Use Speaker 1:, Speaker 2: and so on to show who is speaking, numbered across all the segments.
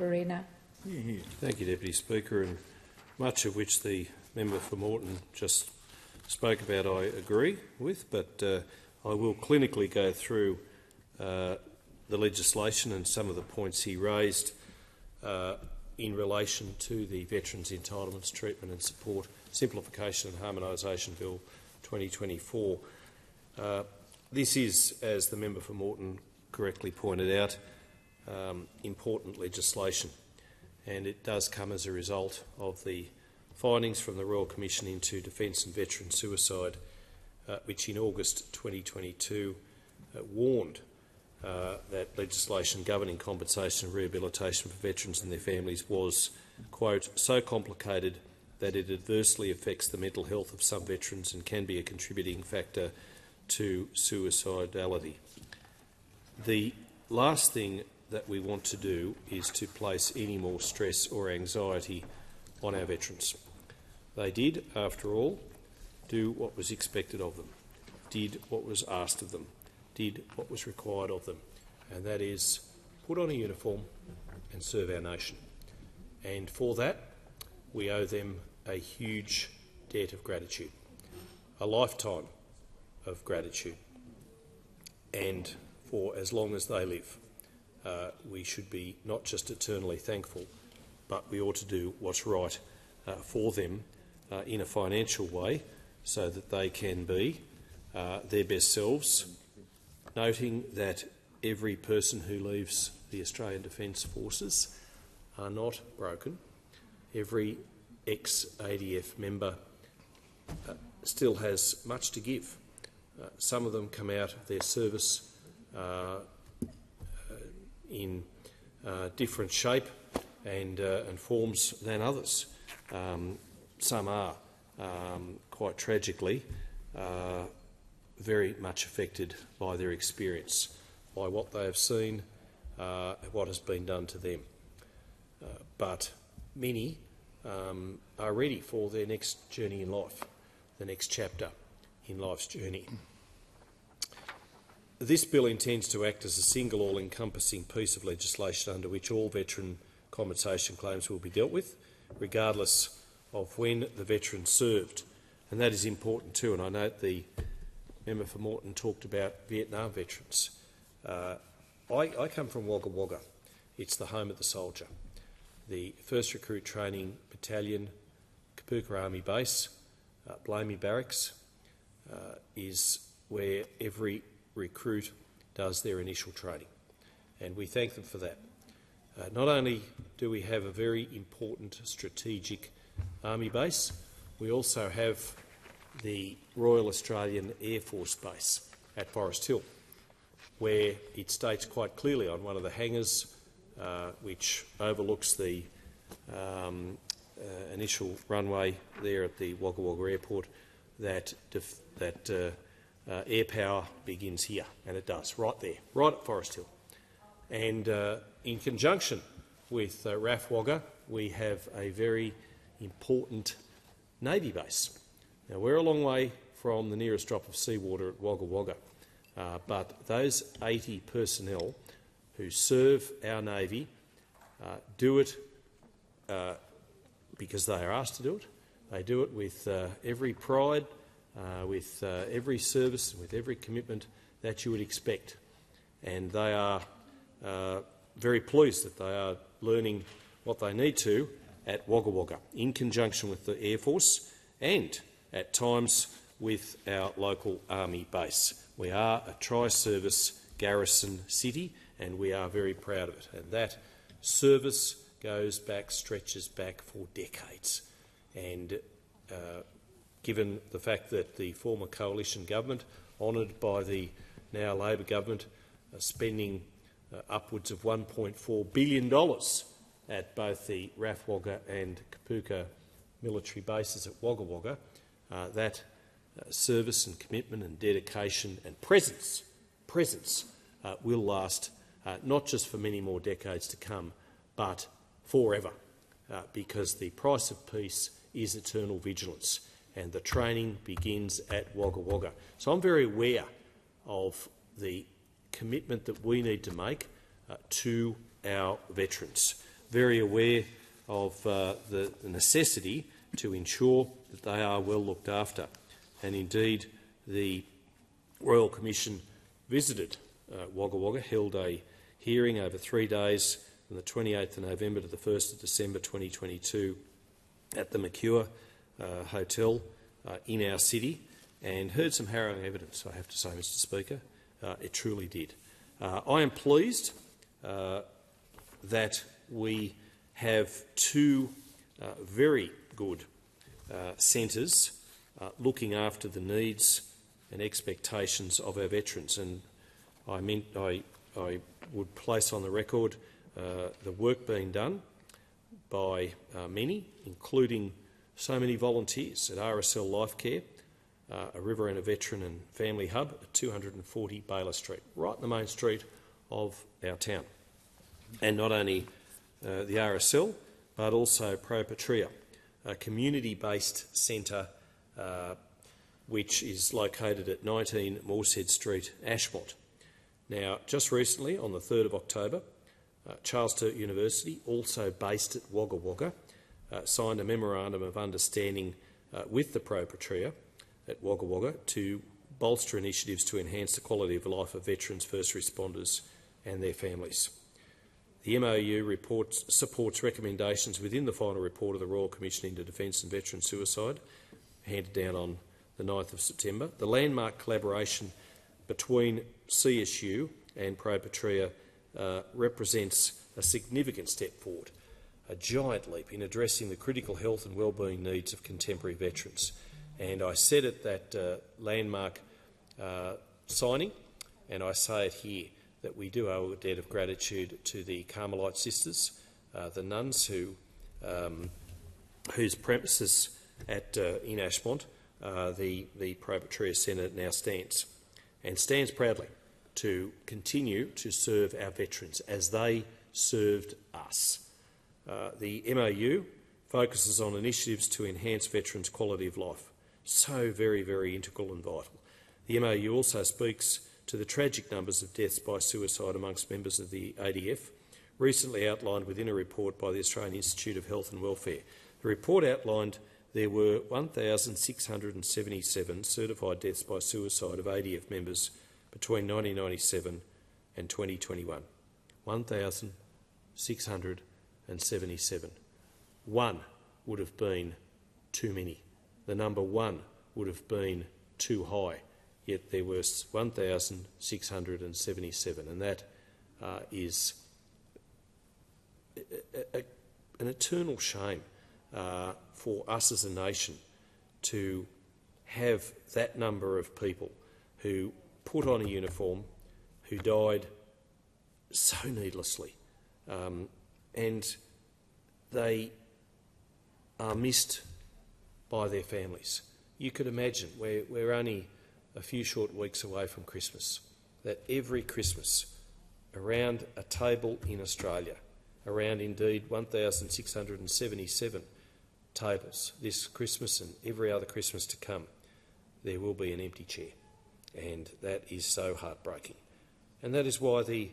Speaker 1: Arena.
Speaker 2: Thank you, Deputy Speaker, and much of which the member for Moreton just spoke about I agree with, but I will clinically go through the legislation and some of the points he raised in relation to the Veterans' Entitlements, Treatment and Support Simplification and Harmonisation Bill 2024. This is, as the member for Moreton correctly pointed out, important legislation, and it does come as a result of the findings from the Royal Commission into Defence and Veteran Suicide, which in August 2022 warned that legislation governing compensation and rehabilitation for veterans and their families was, quote, so complicated that it adversely affects the mental health of some veterans and can be a contributing factor to suicidality. The last thing that we want to do is to place any more stress or anxiety on our veterans. They did, after all, do what was expected of them, did what was asked of them, did what was required of them, and that is put on a uniform and serve our nation. And for that, we owe them a huge debt of gratitude, a lifetime of gratitude, and for as long as they live. We should be not just eternally thankful, but we ought to do what's right for them in a financial way so that they can be their best selves, noting that every person who leaves the Australian Defence Forces are not broken. Every ex-ADF member still has much to give. Some of them come out of their service in different shape and forms than others. Some are, quite tragically, very much affected by their experience, by what they have seen, what has been done to them. But many are ready for their next journey in life, the next chapter in life's journey. This bill intends to act as a single all-encompassing piece of legislation under which all veteran compensation claims will be dealt with, regardless of when the veteran served. And that is important too, and I note the member for Moreton talked about Vietnam veterans. I come from Wagga Wagga. It's the home of the soldier. The 1st Recruit Training Battalion, Kapooka Army Base, Blamey Barracks, is where every recruit does their initial training, and we thank them for that. Not only do we have a very important strategic army base, we also have the Royal Australian Air Force Base at Forest Hill, where it states quite clearly on one of the hangars, which overlooks the initial runway there at the Wagga Wagga Airport, that air power begins here, and it does, right there, right at Forest Hill. And in conjunction with RAF Wagga, we have a very important Navy base. Now, we're a long way from the nearest drop of seawater at Wagga Wagga, but those 80 personnel who serve our Navy do it because they are asked to do it. They do it with every pride, with every service and with every commitment that you would expect. And they are very pleased that they are learning what they need to at Wagga Wagga, in conjunction with the Air Force and, at times, with our local army base. We are a tri-service garrison city, and we are very proud of it. And that service stretches back for decades. And given the fact that the former coalition government, honoured by the now Labor government, spending upwards of $1.4 billion at both the RAF Wagga and Kapooka military bases at Wagga Wagga, that service and commitment and dedication and presence will last not just for many more decades to come, but forever, because the price of peace is eternal vigilance, and the training begins at Wagga Wagga. So I'm very aware of the commitment that we need to make to our veterans. very aware of the necessity to ensure that they are well looked after. And indeed, the Royal Commission visited Wagga Wagga, held a hearing over 3 days from the 28th of November to the 1st of December 2022 at the Mercure Hotel in our city, and heard some harrowing evidence, I have to say, Mr Speaker. It truly did. I am pleased that we have two very good centres looking after the needs and expectations of our veterans, and I would place on the record the work being done by many, including so many volunteers at RSL Lifecare, a Riverina Veteran and Family Hub at 240 Baylor Street, right in the main street of our town. And not only the RSL, but also Pro Patria, a community-based centre which is located at 19 Moorshead Street, Ashmont. Now, just recently, on the 3rd of October, Charles Sturt University, also based at Wagga Wagga, signed a memorandum of understanding with the Pro Patria at Wagga Wagga to bolster initiatives to enhance the quality of life of veterans, first responders and their families. The MOU supports recommendations within the final report of the Royal Commission into Defence and Veteran Suicide, handed down on the 9th of September. The landmark collaboration between CSU and Pro Patria represents a significant step forward, a giant leap in addressing the critical health and wellbeing needs of contemporary veterans. And I said at that landmark signing, and I say it here, that we do owe a debt of gratitude to the Carmelite sisters, the nuns whose premises in Ashmont the Pro Patria Centre now stands, and stands proudly to continue to serve our veterans as they served us. The MOU focuses on initiatives to enhance veterans' quality of life. So very, very integral and vital. The MOU also speaks to the tragic numbers of deaths by suicide amongst members of the ADF, recently outlined within a report by the Australian Institute of Health and Welfare. The report outlined there were 1,677 certified deaths by suicide of ADF members between 1997 and 2021. 1,677. One would have been too many. The number one would have been too high, yet there were 1,677, and that is an eternal shame for us as a nation to have that number of people who put on a uniform, who died so needlessly, and they are missed by their families. You could imagine, we're only a few short weeks away from Christmas, that every Christmas around a table in Australia, around indeed 1,677 tables this Christmas and every other Christmas to come, there will be an empty chair. And that is so heartbreaking. And that is why the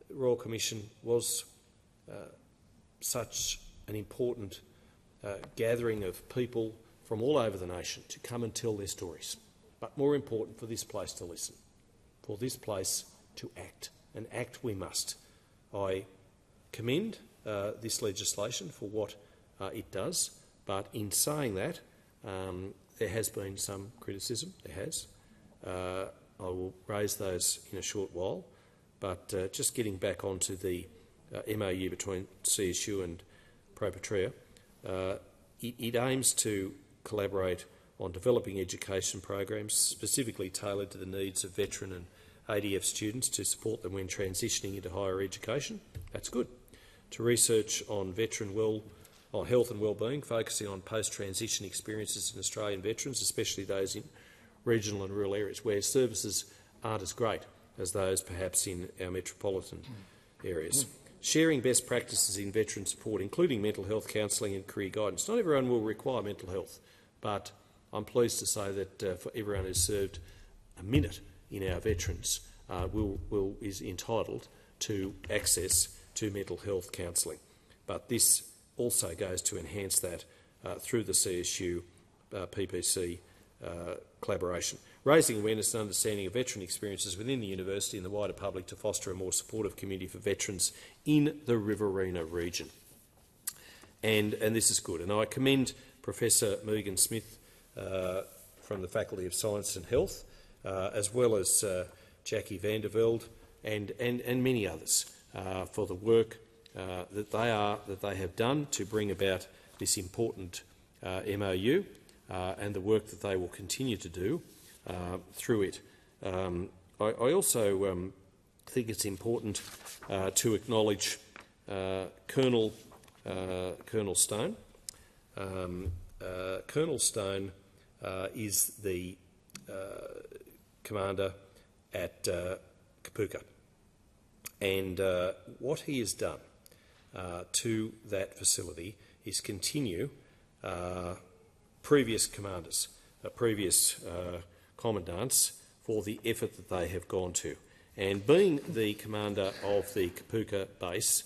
Speaker 2: Royal Commission was such an important gathering of people from all over the nation to come and tell their stories. But more important, for this place to listen, for this place to act, and act we must. I commend this legislation for what it does, but in saying that, there has been some criticism, there has. I will raise those in a short while, but just getting back onto the MOU between CSU and Pro Patria, it aims to collaborate on developing education programs specifically tailored to the needs of veteran and ADF students to support them when transitioning into higher education. That's good. To research on on health and wellbeing, focusing on post-transition experiences in Australian veterans, especially those in regional and rural areas where services aren't as great as those perhaps in our metropolitan areas. Sharing best practices in veteran support, including mental health counselling and career guidance. Not everyone will require mental health, but I'm pleased to say that for everyone who's served a minute in our veterans is entitled to access to mental health counselling. but this also goes to enhance that through the CSU PPC collaboration, raising awareness and understanding of veteran experiences within the university and the wider public to foster a more supportive community for veterans in the Riverina region. And this is good. And I commend Professor Megan Smith from the Faculty of Science and Health, as well as Jackie Vandervelde and many others for the work that they have done to bring about this important MOU and the work that they will continue to do through it. I also think it's important to acknowledge Colonel Stone. Colonel Stone is the commander at Kapooka, and what he has done to that facility is continue previous commanders, previous commandants for the effort that they have gone to. And being the commander of the Kapooka base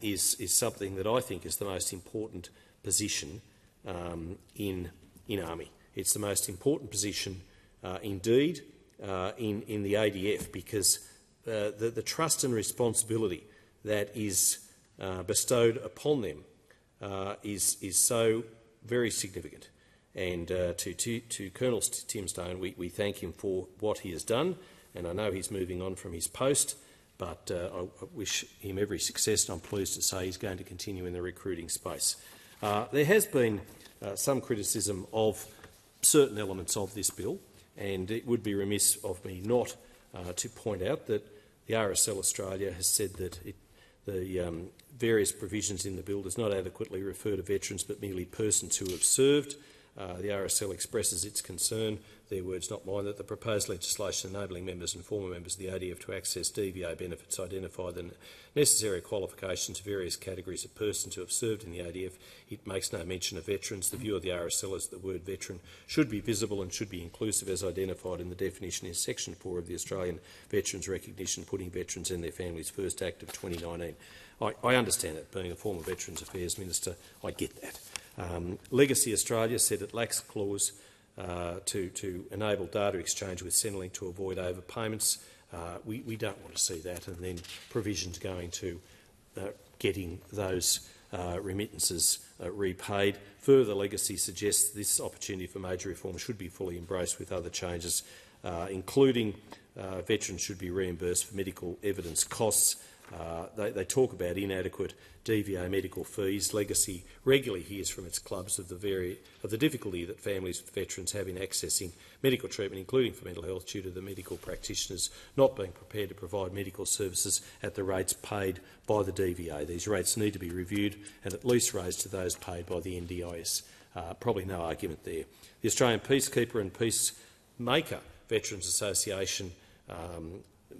Speaker 2: is something that I think is the most important position in Army. It's the most important position indeed in the ADF, because the trust and responsibility that is bestowed upon them is so very significant. And to Colonel Tim Stone, we thank him for what he has done, and I know he's moving on from his post, but I wish him every success, and I'm pleased to say he's going to continue in the recruiting space. There has been some criticism of certain elements of this bill, and it would be remiss of me not to point out that the RSL Australia has said that the various provisions in the bill does not adequately refer to veterans but merely persons who have served. The RSL expresses its concern, their words not mine, that the proposed legislation enabling members and former members of the ADF to access DVA benefits identify the necessary qualifications of various categories of persons who have served in the ADF. It makes no mention of veterans. The view of the RSL is that the word veteran should be visible and should be inclusive as identified in the definition in Section 4 of the Australian Veterans Recognition, Putting Veterans and Their Families First Act of 2019. I understand that. Being a former Veterans Affairs Minister, I get that. Legacy Australia said it lacks a clause to enable data exchange with Centrelink to avoid overpayments. We don't want to see that, and then provisions going to getting those remittances repaid. Further, Legacy suggests this opportunity for major reform should be fully embraced with other changes, including veterans should be reimbursed for medical evidence costs. They talk about inadequate DVA medical fees. Legacy regularly hears from its clubs of the difficulty that families with veterans have in accessing medical treatment, including for mental health, due to the medical practitioners not being prepared to provide medical services at the rates paid by the DVA. These rates need to be reviewed and at least raised to those paid by the NDIS. Probably no argument there. The Australian Peacekeeper and Peacemaker Veterans Association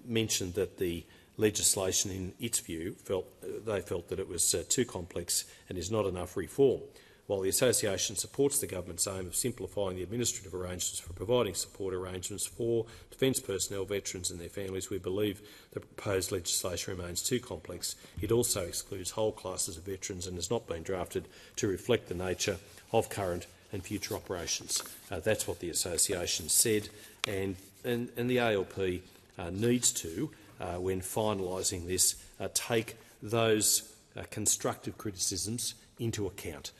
Speaker 2: mentioned that the legislation, in its view, felt that it was too complex and is not enough reform. While the association supports the government's aim of simplifying the administrative arrangements for providing support arrangements for defence personnel, veterans and their families, we believe the proposed legislation remains too complex. It also excludes whole classes of veterans and has not been drafted to reflect the nature of current and future operations. That's what the association said, and the ALP needs to, when finalising this, take those constructive criticisms into account.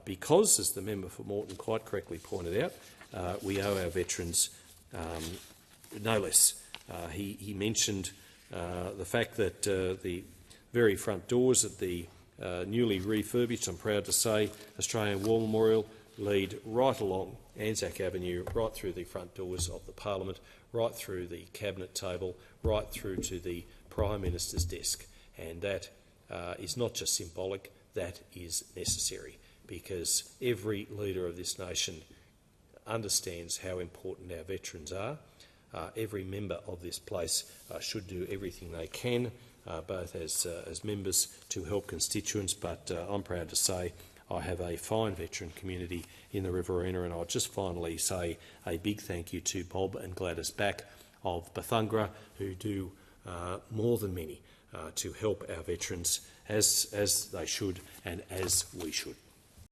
Speaker 2: Because, as the member for Moreton quite correctly pointed out, we owe our veterans no less. He mentioned the fact that the very front doors at the newly refurbished, I'm proud to say, Australian War Memorial lead right along Anzac Avenue, right through the front doors of the Parliament, right through the Cabinet table, right through to the Prime Minister's desk. And that is not just symbolic, that is necessary, because every leader of this nation understands how important our veterans are. Every member of this place should do everything they can, both as members to help constituents, but I'm proud to say I have a fine veteran community in the Riverina, and I'll just finally say a big thank you to Bob and Gladys Back of Bethungra, who do more than many to help our veterans as they should and as we should.